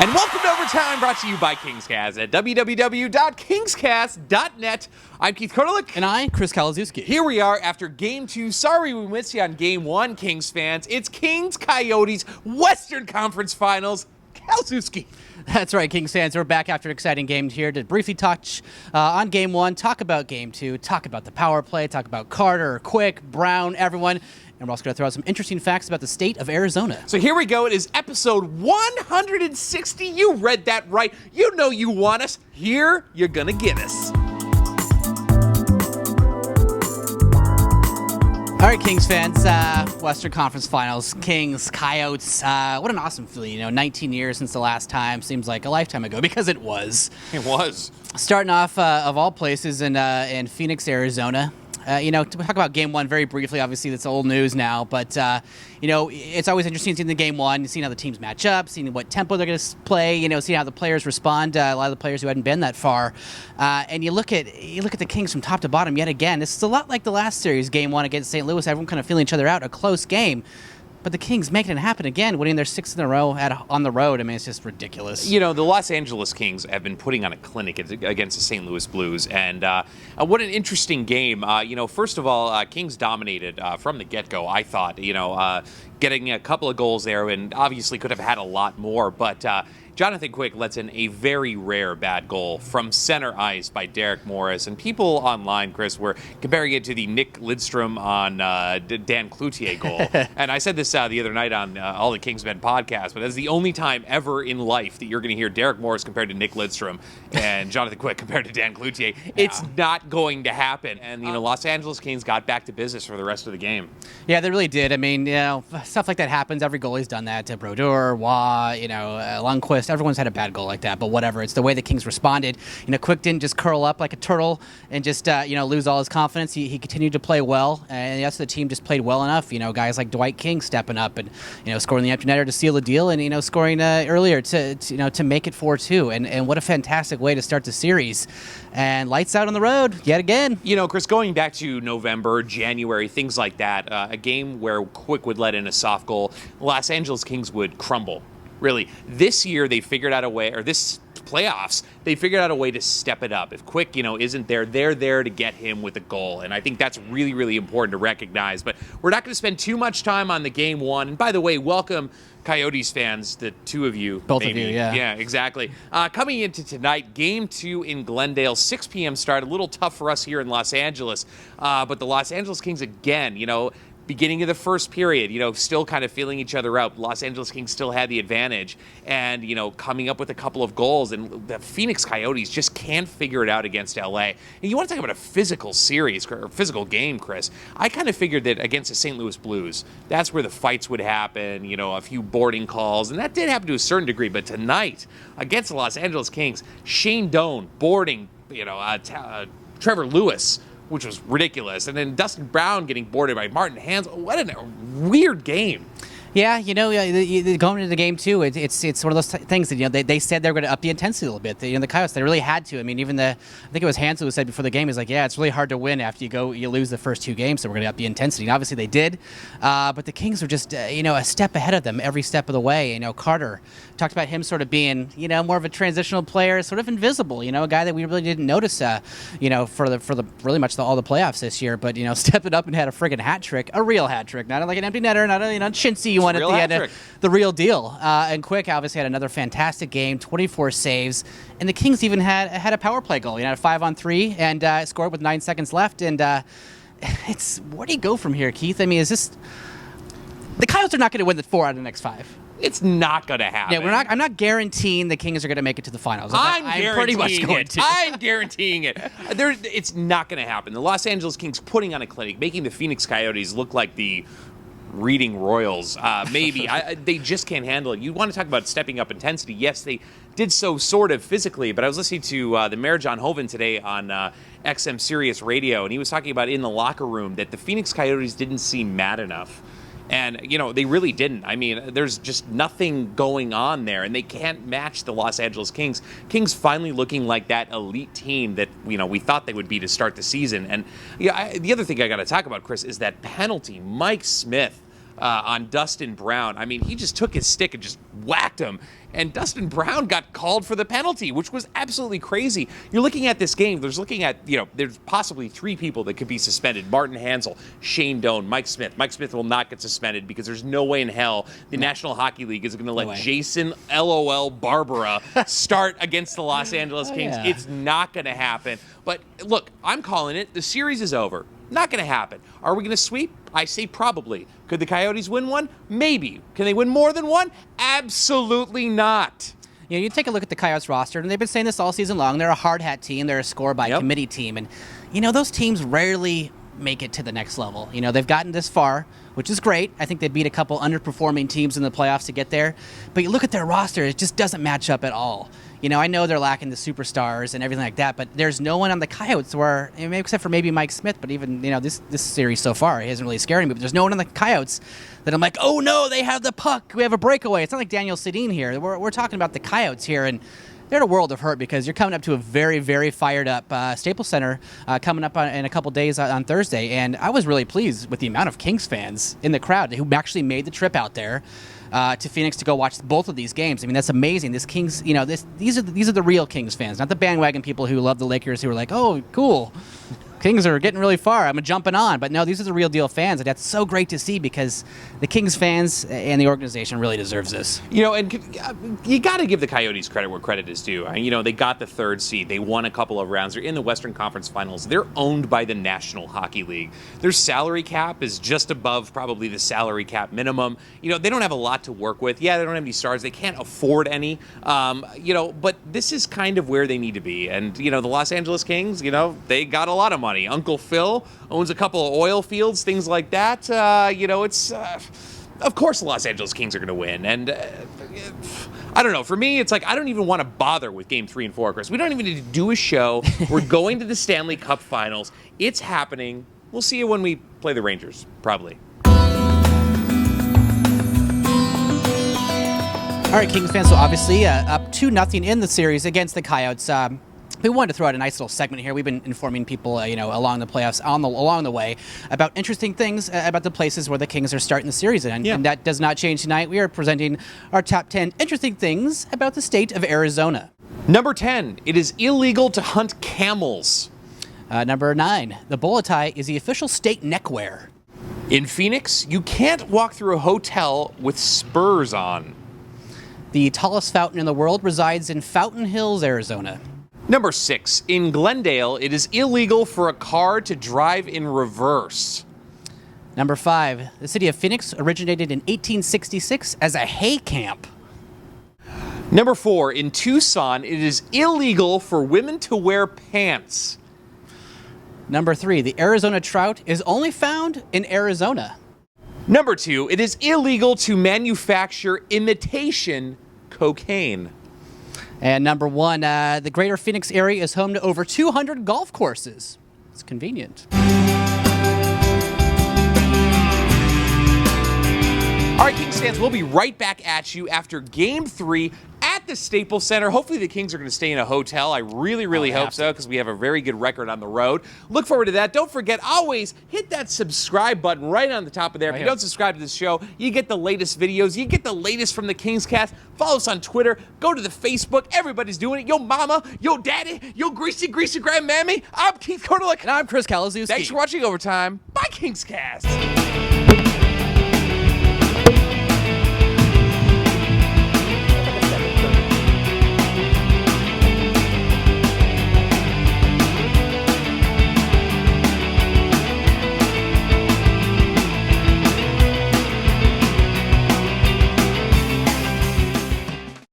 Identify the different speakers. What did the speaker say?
Speaker 1: And welcome to Overtime, brought to you by KingsCast at www.kingscast.net. I'm Keith Kurtalik.
Speaker 2: And I, Chris Kalazewski.
Speaker 1: Here we are after Game 2. Sorry we missed you on Game 1, Kings fans. It's Kings-Coyotes Western Conference Finals. Kalazewski.
Speaker 2: That's right, Kings fans. We're back after an exciting game here to briefly touch on Game 1, talk about Game 2, talk about the power play, talk about Carter, Quick, Brown, everyone. And we're also going to throw out some interesting facts about the state of Arizona.
Speaker 1: So here we go. It is episode 160. You read that right. You know you want us. Here, you're going to get us.
Speaker 2: All right, Kings fans, Western Conference Finals, Kings, Coyotes. What an awesome feeling. 19 years since the last time. Seems like a lifetime ago because it was.
Speaker 1: It was.
Speaker 2: Starting off, of all places, in Phoenix, Arizona. To talk about Game 1 very briefly, obviously that's old news now, but, it's always interesting seeing the Game 1, seeing how the teams match up, seeing what tempo they're going to play, seeing how the players respond, a lot of the players who hadn't been that far. And you look at the Kings from top to bottom yet again. This is a lot like the last series, Game 1 against St. Louis, everyone kind of feeling each other out, a close game. But the Kings making it happen again, winning their sixth in a row on the road. I mean, it's just ridiculous.
Speaker 1: The Los Angeles Kings have been putting on a clinic against the St. Louis Blues. And what an interesting game. First of all, Kings dominated from the get-go, I thought. Getting a couple of goals there and obviously could have had a lot more. But Jonathan Quick lets in a very rare bad goal from center ice by Derek Morris. And people online, Chris, were comparing it to the Nick Lidstrom on Dan Cloutier goal. And I said this the other night on all the Kingsmen podcasts, but that's the only time ever in life that you're going to hear Derek Morris compared to Nick Lidstrom and Jonathan Quick compared to Dan Cloutier. Yeah. It's not going to happen. And, Los Angeles Kings got back to business for the rest of the game.
Speaker 2: Yeah, they really did. I mean, stuff like that happens. Every goalie's done that. Brodeur, Waugh, Lundqvist. Everyone's had a bad goal like that, but whatever. It's the way the Kings responded. Quick didn't just curl up like a turtle and just lose all his confidence. He continued to play well, and the rest of the team just played well enough. Guys like Dwight King stepping up and scoring the empty netter to seal the deal, and scoring earlier to make it 4-2. And what a fantastic way to start the series. And lights out on the road yet again.
Speaker 1: Chris, going back to November, January, things like that, a game where Quick would let in a soft goal, Los Angeles Kings would crumble. Really, this year they figured out a way, or this playoffs, they figured out a way to step it up. If Quick, isn't there, they're there to get him with a goal. And I think that's really, really important to recognize. But we're not going to spend too much time on the Game 1. And by the way, welcome, Coyotes fans, the two of you.
Speaker 2: Both maybe. Of you, yeah.
Speaker 1: Yeah, exactly. Coming into tonight, Game 2 in Glendale, 6 p.m. start. A little tough for us here in Los Angeles. But the Los Angeles Kings, again, beginning of the first period, still kind of feeling each other out. Los Angeles Kings still had the advantage and, coming up with a couple of goals. And the Phoenix Coyotes just can't figure it out against LA. And you want to talk about a physical series or physical game, Chris. I kind of figured that against the St. Louis Blues, that's where the fights would happen, a few boarding calls. And that did happen to a certain degree. But tonight, against the Los Angeles Kings, Shane Doan boarding, Trevor Lewis, which was ridiculous. And then Dustin Brown getting boarded by Martin Hans. What a weird game.
Speaker 2: Yeah, going into the game too, it's one of those things that they said they were going to up the intensity a little bit. The Coyotes, they really had to. I mean, even I think it was Hansel who said before the game, he's like, yeah, it's really hard to win after you lose the first two games, so we're going to up the intensity. And obviously they did, but the Kings were just a step ahead of them every step of the way. Carter talked about him sort of being more of a transitional player, sort of invisible. A guy that we really didn't notice for the really much all the playoffs this year, but stepping up and had a friggin' hat trick, a real hat trick, not like an empty netter, not a chintzy one at the end, the real deal. And Quick obviously had another fantastic game, 24 saves, and the Kings even had a power play goal. A 5-on-3 and scored with 9 seconds left. And it's where do you go from here, Keith? I mean, is this the Coyotes are not going to win the 4 out of the next 5?
Speaker 1: It's not going to happen.
Speaker 2: Yeah, I'm not guaranteeing the Kings are going to make it to the finals. I'm pretty much going to.
Speaker 1: I'm guaranteeing it. It's not going to happen. The Los Angeles Kings putting on a clinic, making the Phoenix Coyotes look like the Reading Royals, maybe. They just can't handle it. You want to talk about stepping up intensity. Yes, they did so sort of physically, but I was listening to the Mayor John Hoven today on XM Sirius Radio, and he was talking about in the locker room that the Phoenix Coyotes didn't seem mad enough. And, they really didn't. I mean, there's just nothing going on there, and they can't match the Los Angeles Kings. Kings finally looking like that elite team that, we thought they would be to start the season. And the other thing I got to talk about, Chris, is that penalty. Mike Smith. on Dustin Brown. I mean, he just took his stick and just whacked him. And Dustin Brown got called for the penalty, which was absolutely crazy. You're looking at this game. There's possibly 3 people that could be suspended. Martin Hansel, Shane Doan, Mike Smith. Mike Smith will not get suspended because there's no way in hell the National Hockey League is going to let Jason LOL Barbara start against the Los Angeles Kings.
Speaker 2: Yeah.
Speaker 1: It's not going to happen. But look, I'm calling it. The series is over. Not going to happen. Are we going to sweep? I say probably. Could the Coyotes win one? Maybe. Can they win more than one? Absolutely not.
Speaker 2: You know, you take a look at the Coyotes roster, and they've been saying this all season long. They're a hard hat team. They're a score by committee team. And, you know, those teams rarely make it to the next level. You know, they've gotten this far, which is great. I think they beat a couple underperforming teams in the playoffs to get there. But you look at their roster, it just doesn't match up at all. You know, I know they're lacking the superstars and everything like that, but there's no one on the Coyotes where, except for maybe Mike Smith, but even, you know, this series so far, it hasn't really scared me. But there's no one on the Coyotes that I'm like, oh no, they have the puck. We have a breakaway. It's not like Daniel Sedin here. We're talking about the Coyotes here, and they're in a world of hurt because you're coming up to a very, very fired up Staples Center coming up in a couple days on Thursday. And I was really pleased with the amount of Kings fans in the crowd who actually made the trip out there to Phoenix to go watch both of these games. I mean, that's amazing. This Kings, you know, these are the real Kings fans, not the bandwagon people who love the Lakers who are like, oh, cool. Kings are getting really far. I'm jumping on. But no, these are the real deal fans. And that's so great to see because the Kings fans and the organization really deserves this.
Speaker 1: You know, and you got to give the Coyotes credit where credit is due. You know, they got the 3rd seed. They won a couple of rounds. They're in the Western Conference Finals. They're owned by the National Hockey League. Their salary cap is just above probably the salary cap minimum. You know, they don't have a lot to work with. Yeah, they don't have any stars. They can't afford any. You know, but this is kind of where they need to be. And, you know, the Los Angeles Kings, you know, they got a lot of money. Uncle Phil owns a couple of oil fields, things like that. You know, it's of course the Los Angeles Kings are going to win. And I don't know. For me, it's like I don't even want to bother with Game 3 and 4, Chris. We don't even need to do a show. We're going to the Stanley Cup Finals. It's happening. We'll see you when we play the Rangers, probably.
Speaker 2: All right, Kings fans, so obviously up 2-0 in the series against the Coyotes. We wanted to throw out a nice little segment here. We've been informing people, you know, along the playoffs, along the way, about interesting things about the places where the Kings are starting the series in. And that does not change tonight. We are presenting our top 10 interesting things about the state of Arizona.
Speaker 1: Number 10, it is illegal to hunt camels.
Speaker 2: Number 9, the bow tie is the official state neckwear.
Speaker 1: In Phoenix, you can't walk through a hotel with spurs on.
Speaker 2: The tallest fountain in the world resides in Fountain Hills, Arizona.
Speaker 1: Number 6, in Glendale, it is illegal for a car to drive in reverse.
Speaker 2: Number 5, the city of Phoenix originated in 1866 as a hay camp.
Speaker 1: Number 4, in Tucson, it is illegal for women to wear pants.
Speaker 2: Number 3, the Arizona trout is only found in Arizona.
Speaker 1: Number 2, it is illegal to manufacture imitation cocaine.
Speaker 2: And number 1, the greater Phoenix area is home to over 200 golf courses. It's convenient.
Speaker 1: All right, Kings fans, we'll be right back at you after Game 3 at the Staples Center. Hopefully the Kings are going to stay in a hotel. I really hope so because we have a very good record on the road. Look forward to that. Don't forget, always hit that subscribe button right on the top of there. If you don't subscribe to this show, you get the latest videos. You get the latest from the KingsCast. Follow us on Twitter. Go to the Facebook. Everybody's doing it. Yo mama, yo daddy, yo greasy grandmammy. I'm Keith Kordelik.
Speaker 2: And I'm Chris Kalazewski.
Speaker 1: Thanks for watching Overtime. Bye, KingsCast.